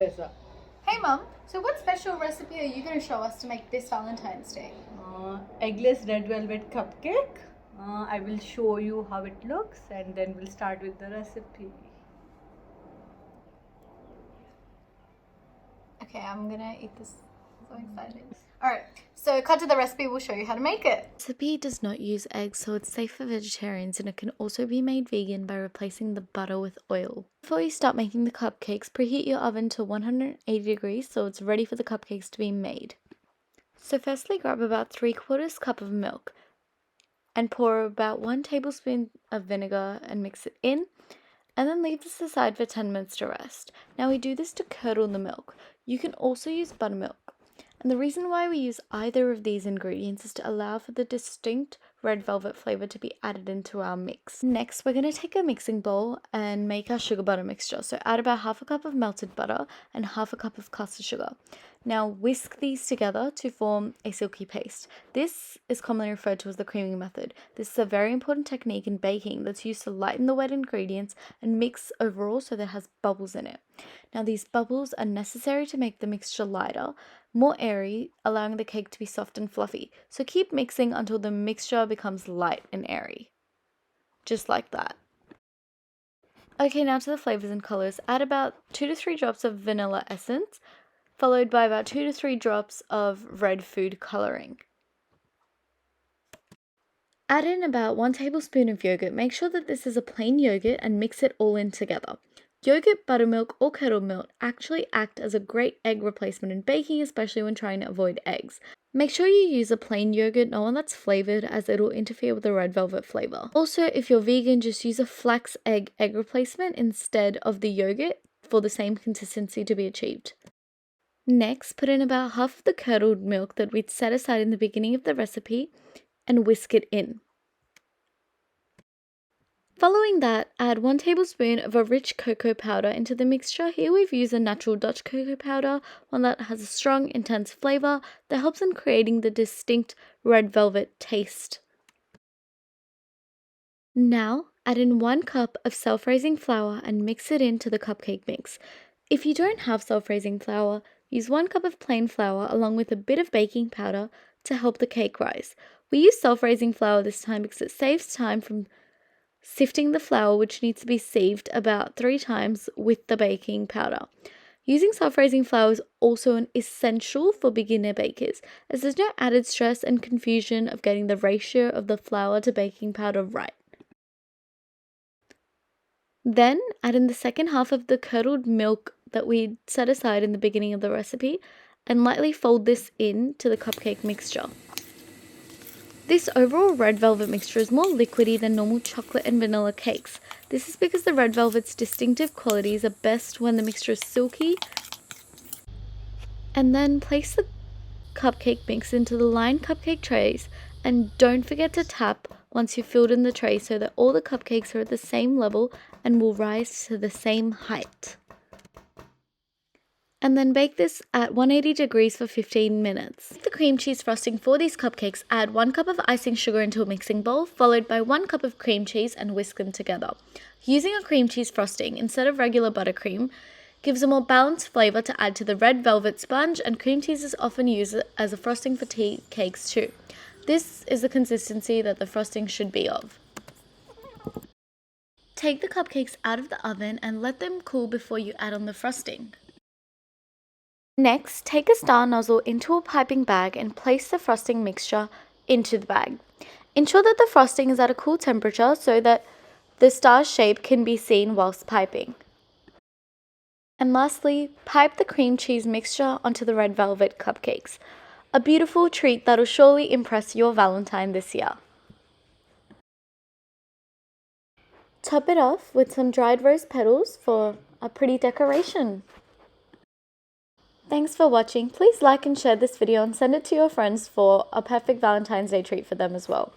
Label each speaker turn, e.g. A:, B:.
A: Hey Mum, so what special recipe are you going to show us to make this Valentine's Day?
B: Eggless red velvet cupcake. I will show you how it looks and then we'll start with the recipe.
A: Okay, I'm going to eat this. I'm so excited. Alright, so cut to the recipe, we'll show you how to make it.
C: The recipe does not use eggs, so it's safe for vegetarians, and it can also be made vegan by replacing the butter with oil. Before you start making the cupcakes, preheat your oven to 180 degrees so it's ready for the cupcakes to be made. So firstly, grab about 3/4 cup of milk and pour about 1 tablespoon of vinegar and mix it in, and then leave this aside for 10 minutes to rest. Now we do this to curdle the milk. You can also use buttermilk. And the reason why we use either of these ingredients is to allow for the distinct red velvet flavor to be added into our mix. Next, we're going to take a mixing bowl and make our sugar butter mixture. So add about 1/2 cup of melted butter and 1/2 cup of caster sugar. Now whisk these together to form a silky paste. This is commonly referred to as the creaming method. This is a very important technique in baking that's used to lighten the wet ingredients and mix overall so that it has bubbles in it. Now these bubbles are necessary to make the mixture lighter, more airy, allowing the cake to be soft and fluffy. So keep mixing until the mixture becomes light and airy. Just like that. Okay, now to the flavors and colors. Add about 2 to 3 drops of vanilla essence, followed by about 2 to 3 drops of red food coloring. Add in about 1 tablespoon of yogurt. Make sure that this is a plain yogurt and mix it all in together. Yogurt, buttermilk, or curdled milk actually act as a great egg replacement in baking, especially when trying to avoid eggs. Make sure you use a plain yogurt, not one that's flavored, as it'll interfere with the red velvet flavor. Also, if you're vegan, just use a flax egg replacement instead of the yogurt for the same consistency to be achieved. Next, put in about half of the curdled milk that we'd set aside in the beginning of the recipe and whisk it in. Following that, add 1 tablespoon of a rich cocoa powder into the mixture. Here we've used a natural Dutch cocoa powder, one that has a strong, intense flavor that helps in creating the distinct red velvet taste. Now, add in 1 cup of self-raising flour and mix it into the cupcake mix. If you don't have self-raising flour, use 1 cup of plain flour along with a bit of baking powder to help the cake rise. We use self-raising flour this time because it saves time from sifting the flour, which needs to be sieved about 3 times with the baking powder. Using self-raising flour is also an essential for beginner bakers, as there's no added stress and confusion of getting the ratio of the flour to baking powder right. Then add in the second half of the curdled milk that we set aside in the beginning of the recipe and lightly fold this into the cupcake mixture. This overall red velvet mixture is more liquidy than normal chocolate and vanilla cakes. This is because the red velvet's distinctive qualities are best when the mixture is silky. And then place the cupcake mix into the lined cupcake trays, and don't forget to tap once you've filled in the tray so that all the cupcakes are at the same level and will rise to the same height. And then bake this at 180 degrees for 15 minutes. Make the cream cheese frosting for these cupcakes. Add 1 cup of icing sugar into a mixing bowl, followed by 1 cup of cream cheese, and whisk them together. Using a cream cheese frosting instead of regular buttercream gives a more balanced flavor to add to the red velvet sponge, and cream cheese is often used as a frosting for tea cakes too. This is the consistency that the frosting should be of. Take the cupcakes out of the oven and let them cool before you add on the frosting. Next, take a star nozzle into a piping bag and place the frosting mixture into the bag. Ensure that the frosting is at a cool temperature so that the star shape can be seen whilst piping. And lastly, pipe the cream cheese mixture onto the red velvet cupcakes. A beautiful treat that'll surely impress your Valentine this year. Top it off with some dried rose petals for a pretty decoration. Thanks for watching. Please like and share this video and send it to your friends for a perfect Valentine's Day treat for them as well.